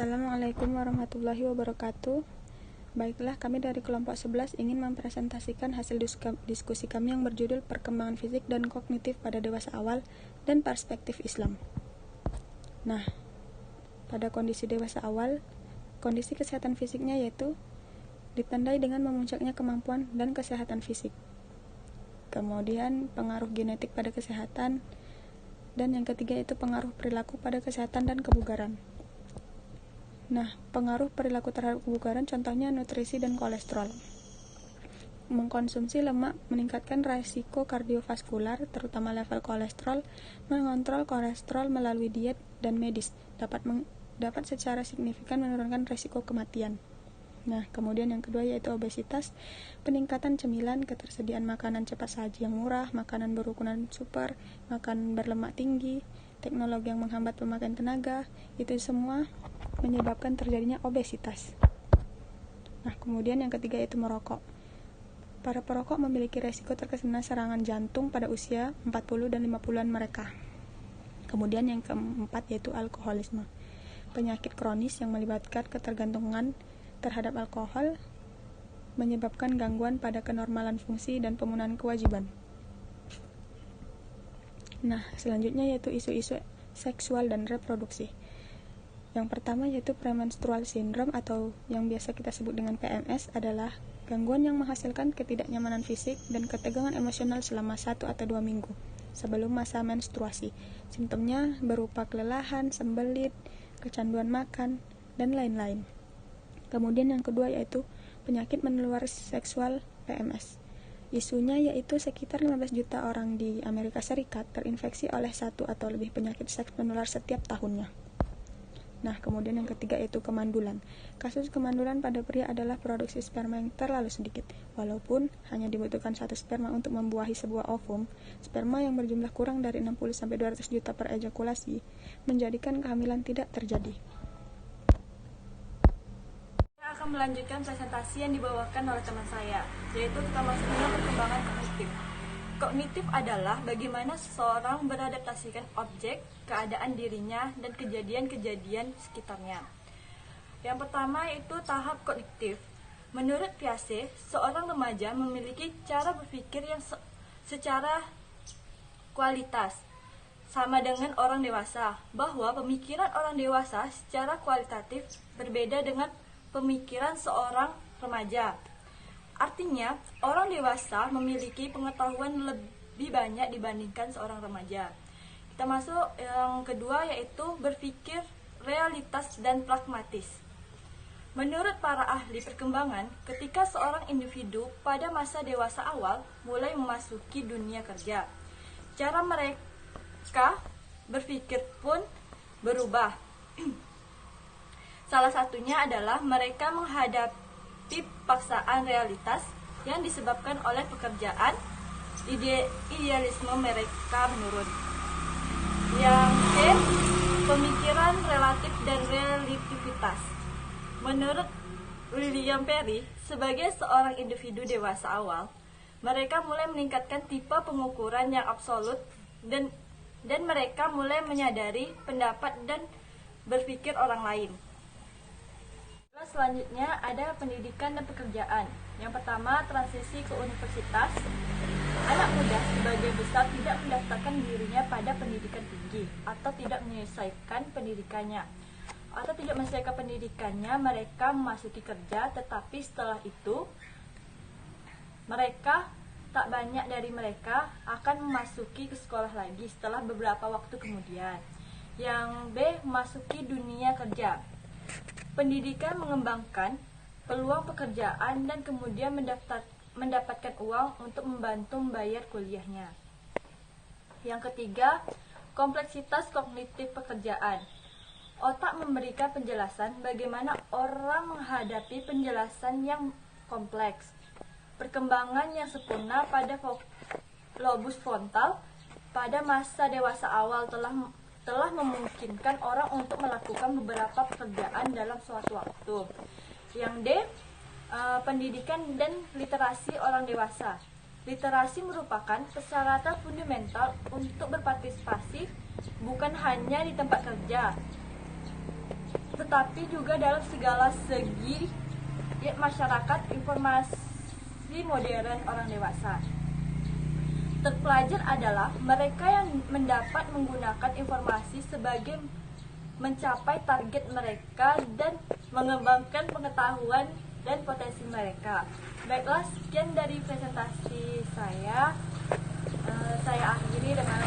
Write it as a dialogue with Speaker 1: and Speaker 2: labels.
Speaker 1: Assalamualaikum warahmatullahi wabarakatuh. Baiklah, kami dari kelompok 11 ingin mempresentasikan hasil diskusi kami yang berjudul Perkembangan Fisik dan Kognitif pada Dewasa Awal dan Perspektif Islam. Nah, pada kondisi dewasa awal, kondisi kesehatan fisiknya yaitu ditandai dengan memuncaknya kemampuan dan kesehatan fisik. Kemudian pengaruh genetik pada kesehatan, dan yang ketiga itu pengaruh perilaku pada kesehatan dan kebugaran. Nah, pengaruh perilaku terhadap kebugaran contohnya nutrisi dan kolesterol. Mengkonsumsi lemak meningkatkan resiko kardiovaskular, terutama level kolesterol. Mengontrol kolesterol melalui diet dan medis dapat secara signifikan menurunkan resiko kematian. Nah, kemudian yang kedua yaitu obesitas, peningkatan cemilan, ketersediaan makanan cepat saji yang murah, makanan berukuran super, makanan berlemak tinggi, teknologi yang menghambat pemakaian tenaga, itu semua menyebabkan terjadinya obesitas. Nah, kemudian yang ketiga yaitu merokok. Para perokok memiliki resiko terkena serangan jantung pada usia 40 dan 50-an mereka. Kemudian yang keempat yaitu alkoholisme. Penyakit kronis yang melibatkan ketergantungan terhadap alkohol menyebabkan gangguan pada kenormalan fungsi dan pemenuhan kewajiban. Nah, selanjutnya yaitu isu-isu seksual dan reproduksi. Yang pertama yaitu premenstrual syndrome atau yang biasa kita sebut dengan PMS adalah gangguan yang menghasilkan ketidaknyamanan fisik dan ketegangan emosional selama 1 atau 2 minggu sebelum masa menstruasi. Simptomnya berupa kelelahan, sembelit, kecanduan makan, dan lain-lain. Kemudian yang kedua yaitu penyakit menular seksual PMS. Isunya yaitu sekitar 15 juta orang di Amerika Serikat terinfeksi oleh 1 atau lebih penyakit seks menular setiap tahunnya. Nah, kemudian yang ketiga yaitu kemandulan. Kasus kemandulan pada pria adalah produksi sperma yang terlalu sedikit. Walaupun hanya dibutuhkan 1 sperma untuk membuahi sebuah ovum, sperma yang berjumlah kurang dari 60-200 juta per ejakulasi menjadikan kehamilan tidak terjadi.
Speaker 2: Saya akan melanjutkan presentasi yang dibawakan oleh teman saya, yaitu kita masuk ke perkembangan kognitif. Kognitif adalah bagaimana seseorang beradaptasikan objek, keadaan dirinya, dan kejadian-kejadian sekitarnya. Yang pertama yaitu tahap kognitif. Menurut Piaget, seorang remaja memiliki cara berpikir yang secara kualitas sama dengan orang dewasa, bahwa pemikiran orang dewasa secara kualitatif berbeda dengan pemikiran seorang remaja. Artinya, orang dewasa memiliki pengetahuan lebih banyak dibandingkan seorang remaja. Kita masuk yang kedua yaitu berpikir realitas dan pragmatis. Menurut para ahli perkembangan, ketika seorang individu pada masa dewasa awal mulai memasuki dunia kerja, cara mereka berpikir pun berubah. Salah satunya adalah mereka menghadapi paksaan realitas yang disebabkan oleh pekerjaan, idealisme mereka menurun. Yang C, pemikiran relatif dan relativitas. Menurut William Perry, sebagai seorang individu dewasa awal, mereka mulai meningkatkan tipe pengukuran yang absolut dan mereka mulai menyadari pendapat dan berpikir orang lain. Selanjutnya ada pendidikan dan pekerjaan. Yang pertama, transisi ke universitas. Anak muda sebagian besar tidak mendaftarkan dirinya pada pendidikan tinggi atau tidak menyelesaikan pendidikannya. Mereka memasuki kerja, tetapi setelah itu tak banyak dari mereka akan memasuki ke sekolah lagi setelah beberapa waktu kemudian. Yang B, memasuki dunia kerja. Pendidikan mengembangkan peluang pekerjaan dan kemudian mendapatkan uang untuk membantu membayar kuliahnya. Yang ketiga, kompleksitas kognitif pekerjaan. Otak memberikan penjelasan bagaimana orang menghadapi penjelasan yang kompleks. Perkembangan yang sempurna pada lobus frontal pada masa dewasa awal telah memungkinkan orang untuk melakukan beberapa pekerjaan dalam suatu waktu. Yang D, pendidikan dan literasi orang dewasa. Literasi merupakan persyaratan fundamental untuk berpartisipasi bukan hanya di tempat kerja, tetapi juga dalam segala segi masyarakat informasi modern orang dewasa. Terpelajar adalah mereka yang mendapat menggunakan informasi sebagai mencapai target mereka dan mengembangkan pengetahuan dan potensi mereka. Baiklah, sekian dari presentasi saya. Saya akhiri dengan